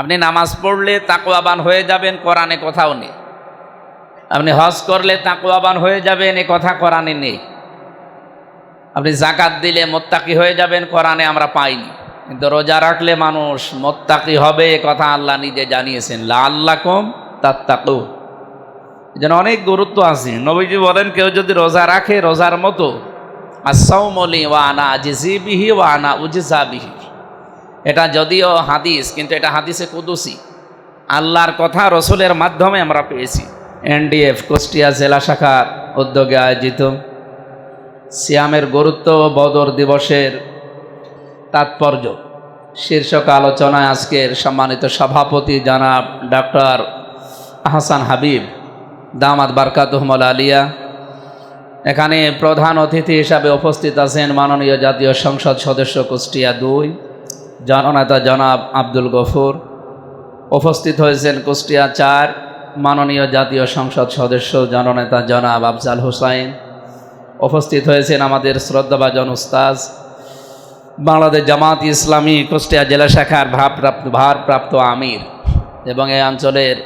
আপনি নামাজ পড়লে তাকওয়াবান হয়ে যাবেন, কোরআনে কোথাও নেই। আপনি হজ করলে তাকওয়াবান হয়ে যাবেন, এ কথা কোরআনে নেই। আপনি যাকাত দিলে মুত্তাকি হয়ে যাবেন, কোরআনে আমরা পাইনি। কিন্তু রোজা রাখলে মানুষ মুত্তাকি হবে, এ কথা আল্লাহ নিজে জানিয়েছেন, লাআল্লাকুম তাত্তাকুন। যেন অনেক গুরুত্ব আছে। নবীজি বলেন, কেউ যদি রোজা রাখে রোজার মতো, আস-সাওমু লি ওয়া আনা আজজি বিহি ওয়া আনা উজজা বিহি। এটা যদিও হাদিস, কিন্তু এটা হাদিসে কুদসি, আল্লাহর কথা রসুলের মাধ্যমে আমরা পেয়েছি। এনডিএফ কুষ্টিয়া জেলা শাখার উদ্যোগে আয়োজিত সিয়ামের গুরুত্ব ও বদর দিবসের তাৎপর্য শীর্ষক আলোচনায় আজকের সম্মানিত সভাপতি জনাব ডক্টর আহসান হাবিব দামাত বারকাতুহুমুল আলিয়া, এখানে প্রধান অতিথি হিসাবে উপস্থিত আছেন মাননীয় জাতীয় সংসদ সদস্য কুষ্টিয়া 2 জননেতা জনাব আব্দুল গফুর। উপস্থিত হয়েছেন কুষ্টিয়া 4 মাননীয় জাতীয় সংসদ সদস্য জননেতা জনাব আফজাল হোসাইন। উপস্থিত হয়েছেন আমাদের শ্রদ্ধাভাজন উস্তাজ, বাংলাদেশ জামাত ইসলামী কুষ্টিয়া জেলা শাখার ভারপ্রাপ্ত আমির এবং এই অঞ্চলের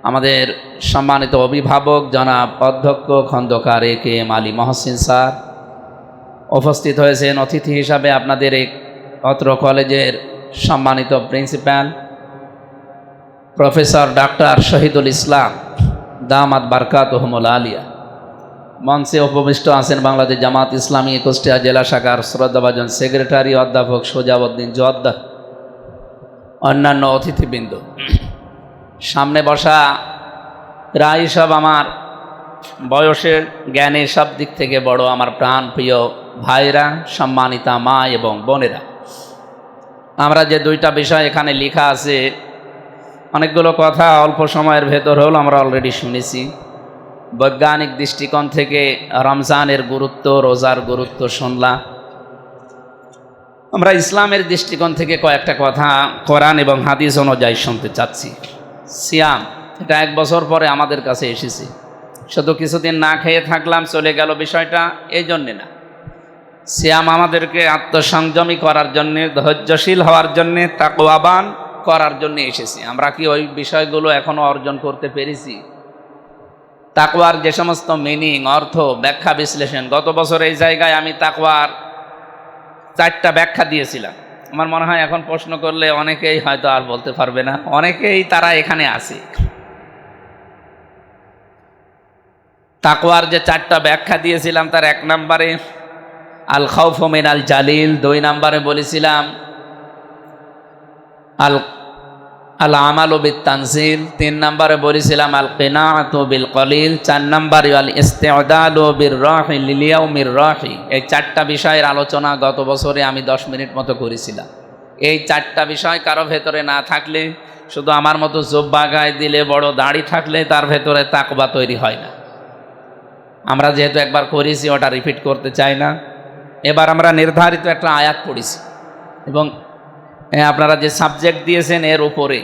আমাদের সম্মানিত অভিভাবক জনাব অধ্যক্ষ খন্দকার এ.কে.এম. আলী মহসিন স্যার। উপস্থিত হয়েছেন অতিথি হিসাবে আপনাদের এই অত্র কলেজের সম্মানিত principal professor doctor Shahidul Islam দামাত বারকাতুহুমুল আলিয়া। মঞ্চে উপবিষ্ট আছেন বাংলাদেশ জামাত ইসলামী কুষ্টিয়া জেলা শাখার শ্রদ্ধাভাজন সেক্রেটারি অধ্যাপক সোজাউদ্দিন জোয়াদ্দা, অন্যান্য অতিথিবৃন্দ। সামনে বসা প্রায় সব আমার বয়সের জ্ঞানে সব দিক থেকে বড় আমার প্রাণ প্রিয় ভাইরা, সম্মানিতা মা এবং বোনেরা। আমরা যে 2টা বিষয় এখানে লেখা আছে, অনেকগুলো কথা অল্প সময়ের ভেতর হল আমরা অলরেডি শুনেছি। বৈজ্ঞানিক দৃষ্টিকোণ থেকে রমজানের গুরুত্ব, রোজার গুরুত্ব শুনলাম। আমরা ইসলামের দৃষ্টিকোণ থেকে কয়েকটা কথা কোরআন এবং হাদিস অনুযায়ী শুনতে চাচ্ছি। সিয়াম, এটা 1 বছর পরে আমাদের কাছে এসেছে। শুধু কিছুদিন না খেয়ে থাকলাম, চলে গেল বিষয়টা, এই জন্যে না। সিয়াম আমাদেরকে আত্মসংযমী করার জন্যে, ধৈর্যশীল হওয়ার জন্যে, তাকওয়াবান করার জন্য এসেছি। আমরা কি ওই বিষয়গুলো এখনো অর্জন করতে পেরেছি? তাকওয়ার যে সমস্ত মিনিং, অর্থ, ব্যাখ্যা, বিশ্লেষণ, গত বছর এই জায়গায় আমি তাকওয়ার 4টা ব্যাখ্যা দিয়েছিলাম। আমার মনে হয় এখন প্রশ্ন করলে অনেকেই হয়তো আর বলতে পারবে না, অনেকেই তারা এখানে আছে। তাকওয়ার যে 4টা ব্যাখ্যা দিয়েছিলাম, তার 1 নম্বরে আল খাউফু মিনাল জালিল, 2 নম্বরে বলেছিলাম আল আমালু বিত তানজিল, 3 নম্বরে বলেছিলাম আল কিনাআতু বিল কলিল, 4 নম্বরে আল ইস্তি'দাদু বির রাহি লিল ইয়াউমির রাহি। এই 4টা বিষয়ের আলোচনা গত বছরে আমি 10 মিনিট মতো করেছিলাম। এই 4টা বিষয় কারো ভেতরে না থাকলে, শুধু আমার মতো জুব্বা গায়ে দিলে, বড় দাড়ি থাকলে তার ভেতরে তাকওয়া তৈরি হয় না। আমরা যেহেতু একবার করেছি, ওটা রিপিট করতে চাই না। এবার আমরা নির্ধারিত একটা আয়াত পড়েছি এবং আপনারা যে সাবজেক্ট দিয়েছেন এর উপরে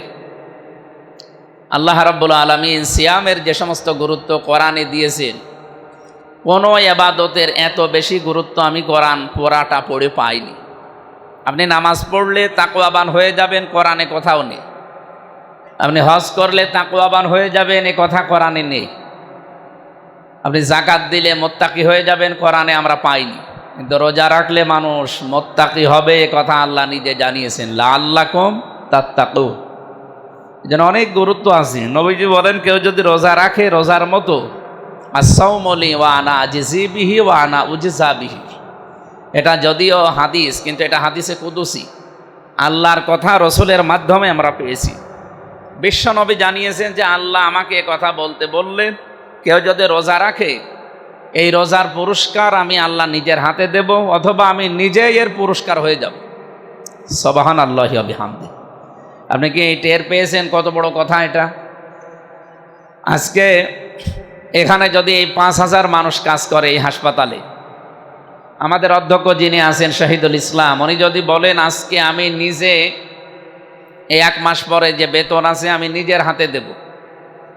আল্লাহ রাব্বুল আলামিন সিয়ামের যে সমস্ত গুরুত্ব কোরআনে দিয়েছেন, কোনো ইবাদতের এত বেশি গুরুত্ব আমি কোরআন পড়াটা পড়ে পাইনি। আপনি নামাজ পড়লে তাকওয়াবান হয়ে যাবেন, কোরআনে কোথাও নেই। আপনি হজ করলে তাকওয়াবান হয়ে যাবেন, এ কথা কোরআনে নেই। আপনি যাকাত দিলে মুত্তাকি হয়ে যাবেন, কোরআনে আমরা পাইনি। কিন্তু রোজা রাখলে মানুষ মুত্তাকি হবে, এ কথা আল্লাহ নিজে জানিয়েছেন, লাআল্লাকুম তাত্তাকুন। যেন অনেক গুরুত্ব আছে। নবীজি বলেন, কেউ যদি রোজা রাখে রোজার মতো, আস-সাওমু লি ওয়া আনা আজজি বিহি ওয়া আনা উজজা বিহি। এটা যদিও হাদিস, কিন্তু এটা হাদিসে কুদসি, আল্লাহর কথা রসুলের মাধ্যমে আমরা পেয়েছি। বিশ্বনবী জানিয়েছেন যে আল্লাহ আমাকে এ কথা বলতে বললেন, কেউ যদি রোজা রাখে, এই রোজার পুরস্কার আমি আল্লাহ নিজের হাতে দেব, অথবা আমি নিজেই এর পুরস্কার হয়ে যাব। সুবহানাল্লাহি ওয়া বিহামদিহি। আপনি কি টের পেয়েছেন কত বড় কথা এটা? আজকে এখানে যদি এই 5000 মানুষ কাজ করে এই হাসপাতালে, আমাদের অধ্যক্ষ যিনি আছেন শহীদুল ইসলাম, উনি যদি বলেন আজকে আমি নিজে এই 1 মাস পরে যে বেতন আছে আমি নিজের হাতে দেব,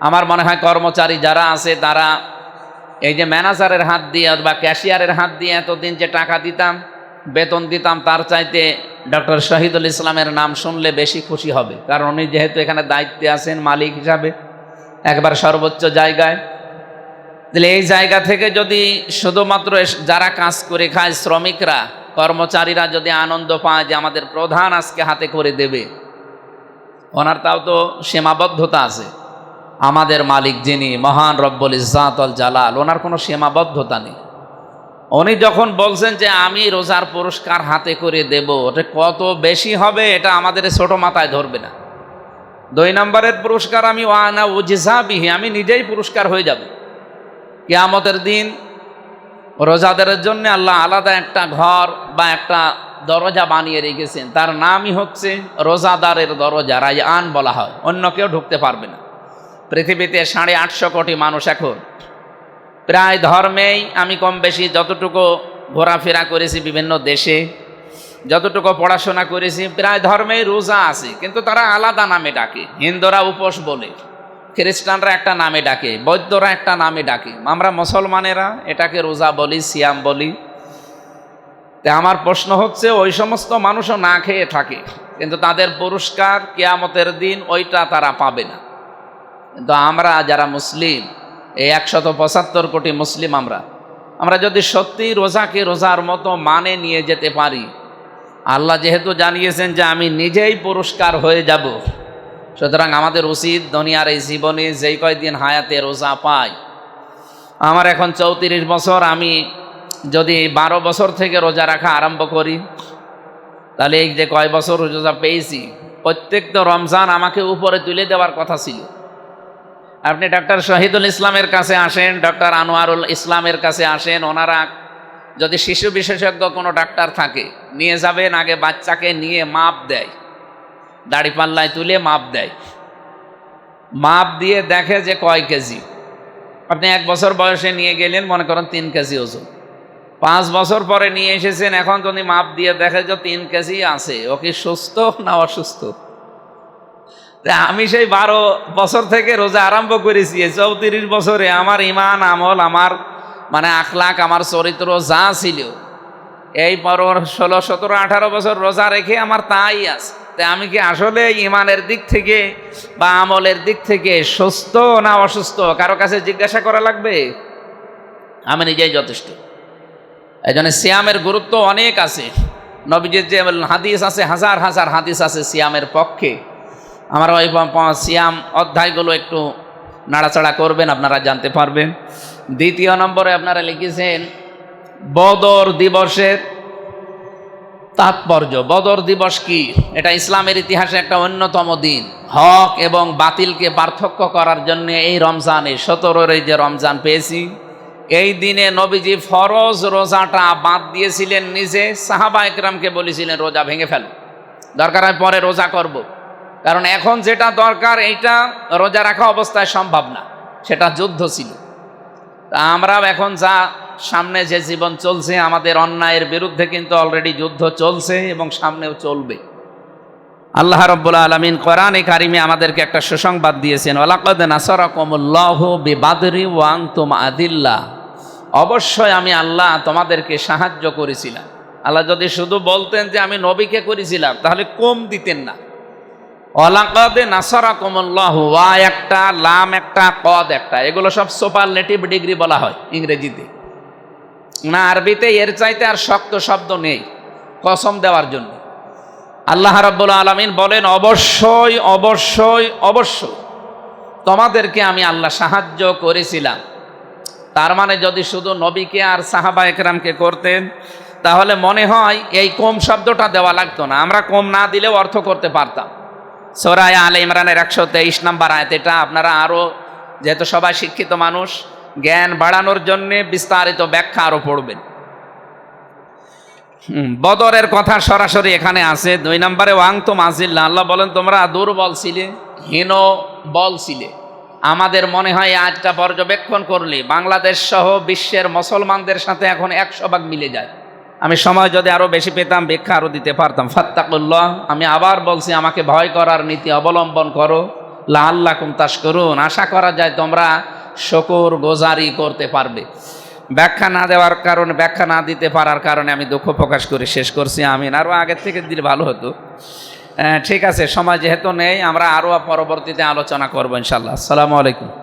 আমার মনে হয় কর্মচারী যারা আছে তারা এই যে ম্যানেজারের হাত দিয়ে বা ক্যাশিয়ারের হাত দিয়ে এতদিন যে টাকা দিতাম, বেতন দিতাম, তার চাইতে ডক্টর শহীদুল ইসলামের নাম শুনলে বেশি খুশি হবে, কারণ উনি যেহেতু এখানে দায়িত্বে আছেন মালিক হিসাবে একবার সর্বোচ্চ জায়গায়। তাহলে এই জায়গা থেকে যদি শুধুমাত্র যারা কাজ করে খায়, শ্রমিকরা, কর্মচারীরা যদি আনন্দ পায় যে আমাদের প্রধান আজকে হাতে করে দেবে, ওনার তাও তো সীমাবদ্ধতা আছে। আমাদের মালিক যিনি মহান রব্বুল ইজ্জাতুল জালাল, ওনার কোনো সীমাবদ্ধতা নেই। উনি যখন বলছেন যে আমি রোজার পুরস্কার হাতে করে দেব, ওটা কত বেশি হবে এটা আমাদের ছোট মাথায় ধরবে না। 2 নম্বরের পুরস্কার আমি ওয়ানা উজজা বিহি, আমি নিজেই পুরস্কার হয়ে যাব। কিয়ামতের দিন রোজাদারের জন্য আল্লাহ আলাদা একটা ঘর বা একটা দরজা বানিয়ে রেখেছেন, তার নামই হচ্ছে রোজাদারের দরজা, রায়আন বলা হয়। অন্য কেউ ঢুকতে পারবে না। পৃথিবীতে 850 কোটি মানুষ, এখন প্রায় ধর্মেই আমি কম বেশি যতটুকু ঘোরাফেরা করেছি বিভিন্ন দেশে, যতটুকু পড়াশোনা করেছি, প্রায় ধর্মেই রোজা আছে, কিন্তু তারা আলাদা নামে ডাকে। হিন্দুরা উপোস বলে, খ্রিস্টানরা একটা নামে ডাকে, বৌদ্ধরা একটা নামে ডাকে, আমরা মুসলমানেরা এটাকে রোজা বলি, সিয়াম বলি। তা আমার প্রশ্ন হচ্ছে, ওই সমস্ত মানুষও না খেয়ে থাকে, কিন্তু তাদের পুরস্কার কিয়ামতের দিন ওইটা তারা পাবে না। কিন্তু আমরা যারা মুসলিম, এই 175 কোটি মুসলিম, আমরা যদি সত্যি রোজাকে রোজার মতো মানে নিয়ে যেতে পারি, আল্লাহ যেহেতু জানিয়েছেন যে আমি নিজেই পুরস্কার হয়ে যাব, সুতরাং আমাদের উচিত দুনিয়ার এই জীবনে যেই কয়দিন হায়াতে রোজা পাই, আমার এখন 34 বছর, আমি যদি 12 বছর থেকে রোজা রাখা আরম্ভ করি, তাহলে এই যে কয় বছর রোজা পেয়েছি, প্রত্যেকটা রমজান আমাকে উপরে তুলে দেওয়ার কথা ছিল। আপনি ডক্টর শহীদুল ইসলামের কাছে আসেন, ডক্টর আনোয়ারুল ইসলামের কাছে আসেন, ওনারা যদি শিশু বিশেষজ্ঞ কোনো ডাক্তার থাকে নিয়ে যাবেন, আগে বাচ্চাকে নিয়ে মাপ দেয়, দাড়িপাল্লায় তুলে মাপ দেয়, মাপ দিয়ে দেখে যে কয় কেজি। আপনি 1 বছর বয়সে নিয়ে গেলেন, মনে করেন 3 কেজি ওজন, 5 বছর পরে নিয়ে এসেছেন, এখন যদি মাপ দিয়ে দেখে যে 3 কেজি আছে, ও কি সুস্থ না অসুস্থ? আমি সেই 12 বছর থেকে রোজা আরম্ভ করেছি, 34 বছরে আমার ইমান আমল, আমার মানে আখলাক, আমার চরিত্র যা ছিল, এই 16, 17, 18 বছর রোজা রেখে আমার তাই আছে। তাই আমি কি আসলে ইমানের দিক থেকে বা আমলের দিক থেকে সুস্থ না অসুস্থ কারো কাছে জিজ্ঞাসা করা লাগবে? আমি নিজেই যথেষ্ট। এই জন্য সিয়ামের গুরুত্ব অনেক আছে। নবীজির যে হাদিস আছে, হাজার হাজার হাদিস আছে সিয়ামের পক্ষে। আমার ওই সিয়াম অধ্যায়গুলো একটু নাড়াচাড়া করবেন, আপনারা জানতে পারবেন। 2 নম্বরে আপনারা লিখেছেন বদর দিবসের তাৎপর্য। বদর দিবস কি? এটা ইসলামের ইতিহাসে একটা অন্যতম দিন। হক এবং বাতিলকে পার্থক্য করার জন্য এই রমজানে 17 যে রমজান পেয়েছি, এই দিনে নবীজি ফরজ রোজাটা বাদ দিয়েছিলেন নিজে, সাহাবা একরামকে বলেছিলেন রোজা ভেঙে ফেল, দরকার হয় পরে রোজা করব। কারণ এখন যেটা দরকার এইটা রোজা রাখা অবস্থায় সম্ভব না, সেটা যুদ্ধ ছিল। তা আমরাও এখন যা সামনে যে জীবন চলছে, আমাদের অন্যায়ের বিরুদ্ধে কিন্তু অলরেডি যুদ্ধ চলছে এবং সামনেও চলবে। আল্লাহ রাব্বুল আলামিন কোরআনে কারিমে আমাদেরকে একটা সুসংবাদ দিয়েছেন, ওয়ালাকাদ নাসারাকুমুল্লাহু বিবাদরি ওয়া আনতুম আদিল্লাহ। অবশ্যই আমি আল্লাহ তোমাদেরকে সাহায্য করেছিলাম। আল্লাহ যদি শুধু বলতেন যে আমি নবীকে করেছিলাম, তাহলে কম দিতেন না। ওয়ালাকাদ নাসারাকুমুল্লাহু, ওয়া একটা, লাম একটা, কদ একটা, এগুলো সব সুপারলেটিভ ডিগ্রি বলা হয় ইংরেজিতে। না, আরবিতে এর চাইতে আর শক্ত শব্দ নেই কসম দেওয়ার জন্য। আল্লাহ রাব্বুল আলামিন বলেন অবশ্যই অবশ্যই অবশ্যই তোমাদেরকে আমি আল্লাহ সাহায্য করেছিলাম। তার মানে যদি শুধু নবীকে আর সাহাবা একরামকে করতেন, তাহলে মনে হয় এই কম শব্দটা দেওয়া লাগতো না, আমরা কম না দিলেও অর্থ করতে পারতাম। সূরা আলে ইমরানের 123 নম্বর আয়াত, এটা আপনারা আরও, যেহেতু সবাই শিক্ষিত মানুষ, জ্ঞান বাড়ানোর জন্যে বিস্তারিত ব্যাখ্যা আরও পড়বেন। বদরের কথা সরাসরি এখানে আছে। 2 নম্বরে ওয়াংতুম আজিল্লাহ, আল্লাহ বলেন তোমরা দুর্বল ছিলে, হীন বল ছিলে। আমাদের মনে হয় আজটা পর্যবেক্ষণ করলে বাংলাদেশ সহ বিশ্বের মুসলমানদের সাথে এখন 100 ভাগ মিলে যায়। আমি সময় যদি আরও বেশি পেতাম ব্যাখ্যা আরও দিতে পারতাম। ফাত্তাকুল্লাহ, আমি আবার বলছি, আমাকে ভয় করার নীতি অবলম্বন করো। লাআল্লাকুম তাশকুরুন, আশা করা যায় তোমরা শুকর গুজারি করতে পারবে। ব্যাখ্যা না দেওয়ার কারণে, ব্যাখ্যা না দিতে পারার কারণে আমি দুঃখ প্রকাশ করে শেষ করছি। আমিন। আরও আগের থেকে দিলে ভালো হতো। ঠিক আছে, সময় যেহেতু নেই, আমরা আরও পরবর্তীতে আলোচনা করবো ইনশাল্লাহ। আসসালামু আলাইকুম।